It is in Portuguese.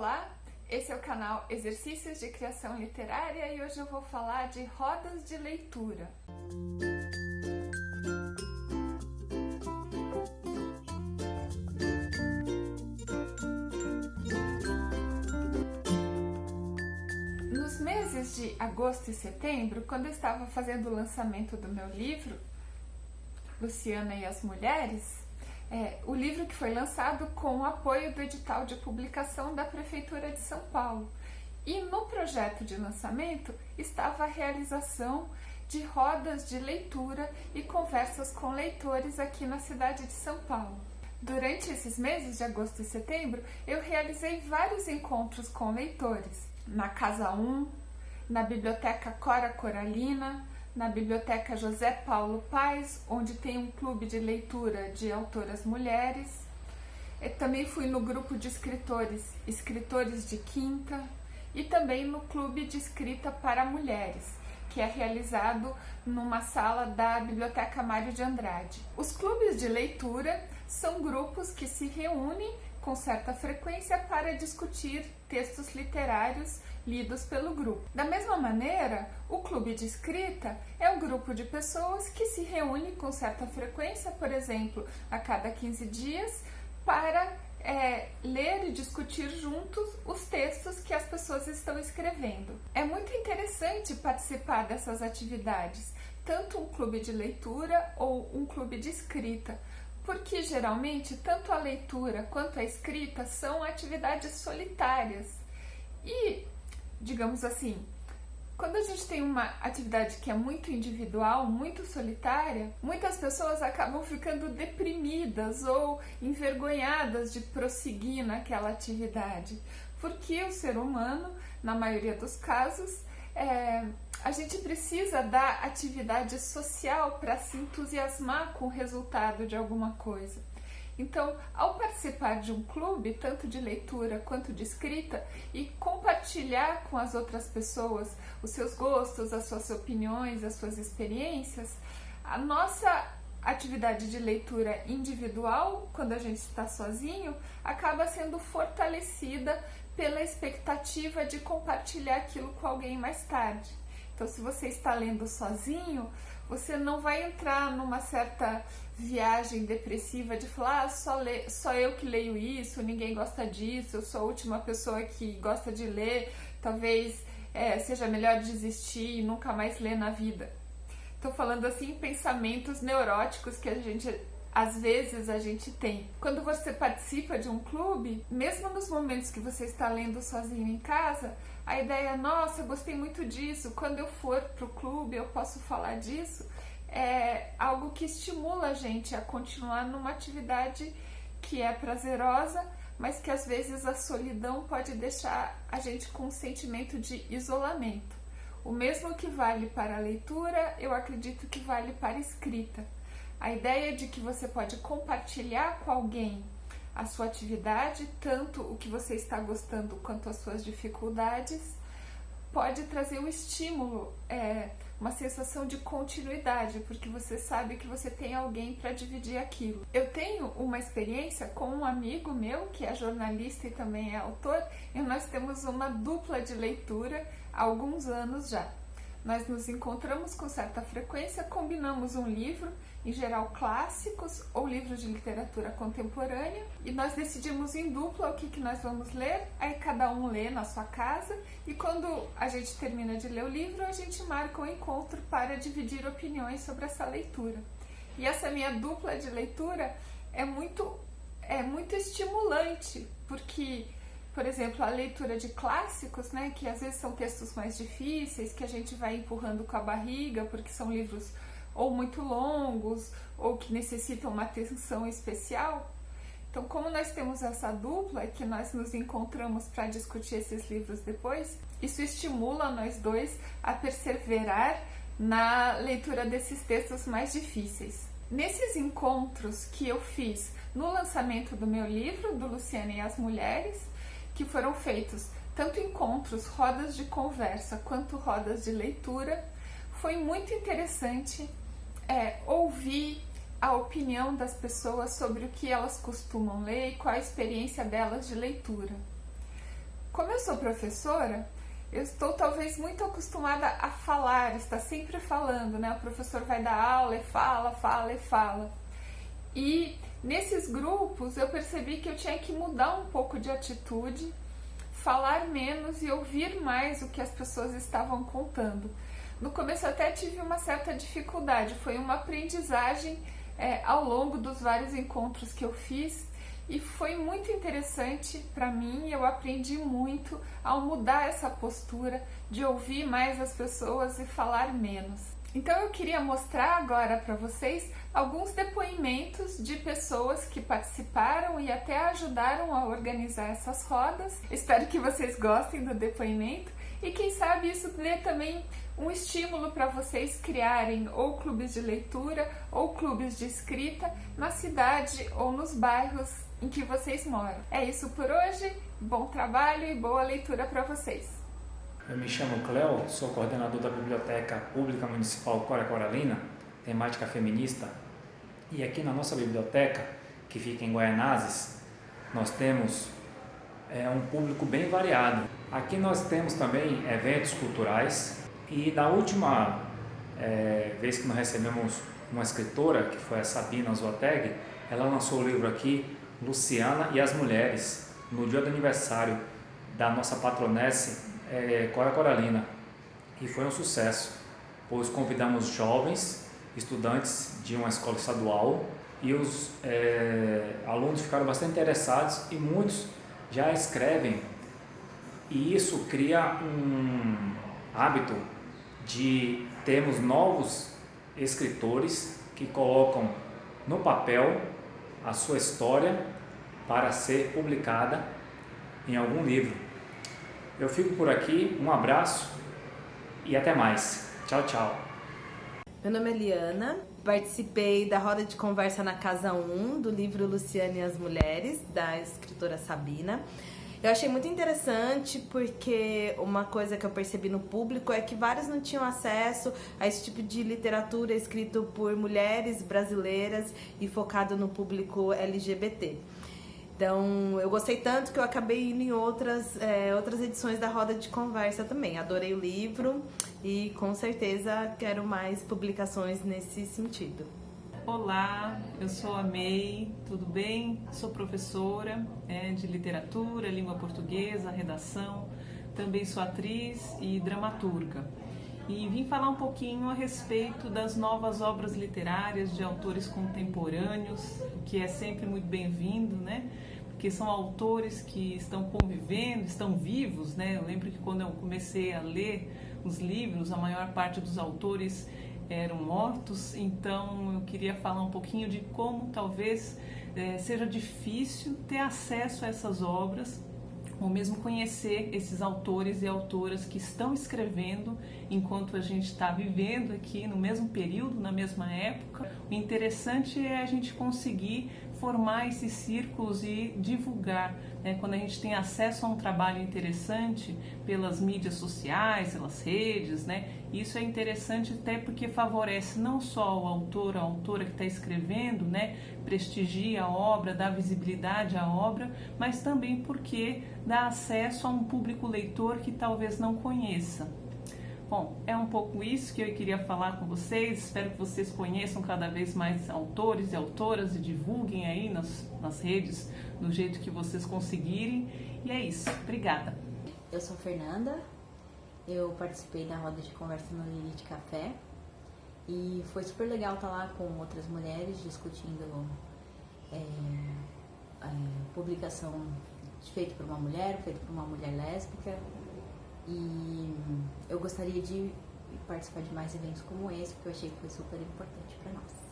Olá, esse é o canal Exercícios de Criação Literária e hoje eu vou falar de rodas de leitura. Nos meses de agosto e setembro, quando eu estava fazendo o lançamento do meu livro, Luciana e as Mulheres, o livro que foi lançado com o apoio do edital de publicação da Prefeitura de São Paulo. E no projeto de lançamento estava a realização de rodas de leitura e conversas com leitores aqui na cidade de São Paulo. Durante esses meses de agosto e setembro, eu realizei vários encontros com leitores, na Casa 1, na Biblioteca Cora Coralina, na Biblioteca José Paulo Paes, onde tem um clube de leitura de autoras mulheres. Eu também fui no grupo de escritores de quinta, e também no clube de escrita para mulheres, que é realizado numa sala da Biblioteca Mário de Andrade. Os clubes de leitura são grupos que se reúnem com certa frequência para discutir textos literários lidos pelo grupo. Da mesma maneira, o clube de escrita é um grupo de pessoas que se reúne com certa frequência, por exemplo, a cada 15 dias, para ler e discutir juntos os textos que as pessoas estão escrevendo. É muito interessante participar dessas atividades, tanto um clube de leitura ou um clube de escrita, porque geralmente tanto a leitura quanto a escrita são atividades solitárias. E, digamos assim, quando a gente tem uma atividade que é muito individual, muito solitária, muitas pessoas acabam ficando deprimidas ou envergonhadas de prosseguir naquela atividade, porque o ser humano, na maioria dos casos, a gente precisa da atividade social para se entusiasmar com o resultado de alguma coisa. Então, ao participar de um clube, tanto de leitura quanto de escrita, e compartilhar com as outras pessoas os seus gostos, as suas opiniões, as suas experiências, a nossa atividade de leitura individual, quando a gente está sozinho, acaba sendo fortalecida pela expectativa de compartilhar aquilo com alguém mais tarde. Então, se você está lendo sozinho, você não vai entrar numa certa viagem depressiva de falar só eu que leio isso, ninguém gosta disso, eu sou a última pessoa que gosta de ler, talvez seja melhor desistir e nunca mais ler na vida. Estou falando assim, pensamentos neuróticos que às vezes a gente tem. Quando você participa de um clube, mesmo nos momentos que você está lendo sozinho em casa, a ideia é, nossa, eu gostei muito disso, quando eu for para o clube eu posso falar disso, é algo que estimula a gente a continuar numa atividade que é prazerosa, mas que às vezes a solidão pode deixar a gente com um sentimento de isolamento. O mesmo que vale para a leitura, eu acredito que vale para a escrita. A ideia de que você pode compartilhar com alguém a sua atividade, tanto o que você está gostando quanto as suas dificuldades, pode trazer um estímulo, uma sensação de continuidade, porque você sabe que você tem alguém para dividir aquilo. Eu tenho uma experiência com um amigo meu, que é jornalista e também é autor, e nós temos uma dupla de leitura há alguns anos já. Nós nos encontramos com certa frequência, combinamos um livro, em geral clássicos ou livros de literatura contemporânea, e nós decidimos em dupla o que nós vamos ler, aí cada um lê na sua casa, e quando a gente termina de ler o livro, a gente marca um encontro para dividir opiniões sobre essa leitura. E essa minha dupla de leitura é muito estimulante, porque, por exemplo, a leitura de clássicos, né, que às vezes são textos mais difíceis, que a gente vai empurrando com a barriga, porque são livros ou muito longos, ou que necessitam uma atenção especial. Então, como nós temos essa dupla, que nós nos encontramos para discutir esses livros depois, isso estimula nós dois a perseverar na leitura desses textos mais difíceis. Nesses encontros que eu fiz no lançamento do meu livro, do Luciana e as Mulheres, que foram feitos tanto encontros, rodas de conversa, quanto rodas de leitura, foi muito interessante ouvir a opinião das pessoas sobre o que elas costumam ler e qual a experiência delas de leitura. Como eu sou professora, eu estou talvez muito acostumada a falar, estar sempre falando, né? O professor vai dar aula e fala, fala e fala. E nesses grupos eu percebi que eu tinha que mudar um pouco de atitude, falar menos e ouvir mais o que as pessoas estavam contando. No começo eu até tive uma certa dificuldade, foi uma aprendizagem ao longo dos vários encontros que eu fiz e foi muito interessante para mim. Eu aprendi muito ao mudar essa postura de ouvir mais as pessoas e falar menos. Então eu queria mostrar agora para vocês alguns depoimentos de pessoas que participaram e até ajudaram a organizar essas rodas. Espero que vocês gostem do depoimento e quem sabe isso dê também um estímulo para vocês criarem ou clubes de leitura ou clubes de escrita na cidade ou nos bairros em que vocês moram. É isso por hoje, bom trabalho e boa leitura para vocês! Eu me chamo Cléo, sou coordenador da Biblioteca Pública Municipal Cora Coralina, temática feminista. E aqui na nossa biblioteca, que fica em Guaianazes, nós temos um público bem variado. Aqui nós temos também eventos culturais e na última vez que nós recebemos uma escritora, que foi a Sabina Zoateg, ela lançou o livro aqui, Luciana e as Mulheres, no dia do aniversário da nossa patronesse, Cora Coralina, e foi um sucesso, pois convidamos jovens, estudantes de uma escola estadual e os alunos ficaram bastante interessados e muitos já escrevem, e isso cria um hábito de termos novos escritores que colocam no papel a sua história para ser publicada em algum livro. Eu fico por aqui, um abraço e até mais. Tchau, tchau. Meu nome é Liana, participei da roda de conversa na Casa 1 do livro Luciana e as Mulheres, da escritora Sabina. Eu achei muito interessante porque uma coisa que eu percebi no público é que vários não tinham acesso a esse tipo de literatura escrito por mulheres brasileiras e focado no público LGBT. Então, eu gostei tanto que eu acabei indo em outras edições da roda de conversa também. Adorei o livro e com certeza quero mais publicações nesse sentido. Olá, eu sou a May, tudo bem? Sou professora de literatura, língua portuguesa, redação, também sou atriz e dramaturga. E vim falar um pouquinho a respeito das novas obras literárias de autores contemporâneos, o que é sempre muito bem-vindo, né? Porque são autores que estão convivendo, estão vivos, né? Eu lembro que quando eu comecei a ler os livros, a maior parte dos autores eram mortos, então eu queria falar um pouquinho de como talvez seja difícil ter acesso a essas obras, ou mesmo conhecer esses autores e autoras que estão escrevendo enquanto a gente está vivendo aqui no mesmo período, na mesma época. O interessante é a gente conseguir formar esses círculos e divulgar, né? Quando a gente tem acesso a um trabalho interessante pelas mídias sociais, pelas redes, né? Isso é interessante até porque favorece não só o autor, a autora que está escrevendo, né? Prestigia a obra, dá visibilidade à obra, mas também porque dá acesso a um público leitor que talvez não conheça. Bom, é um pouco isso que eu queria falar com vocês. Espero que vocês conheçam cada vez mais autores e autoras e divulguem aí nas redes do jeito que vocês conseguirem. E é isso. Obrigada. Eu sou Fernanda. Eu participei da roda de conversa no Lili de Café e foi super legal estar lá com outras mulheres discutindo publicação feita por uma mulher lésbica. E eu gostaria de participar de mais eventos como esse, porque eu achei que foi super importante para nós.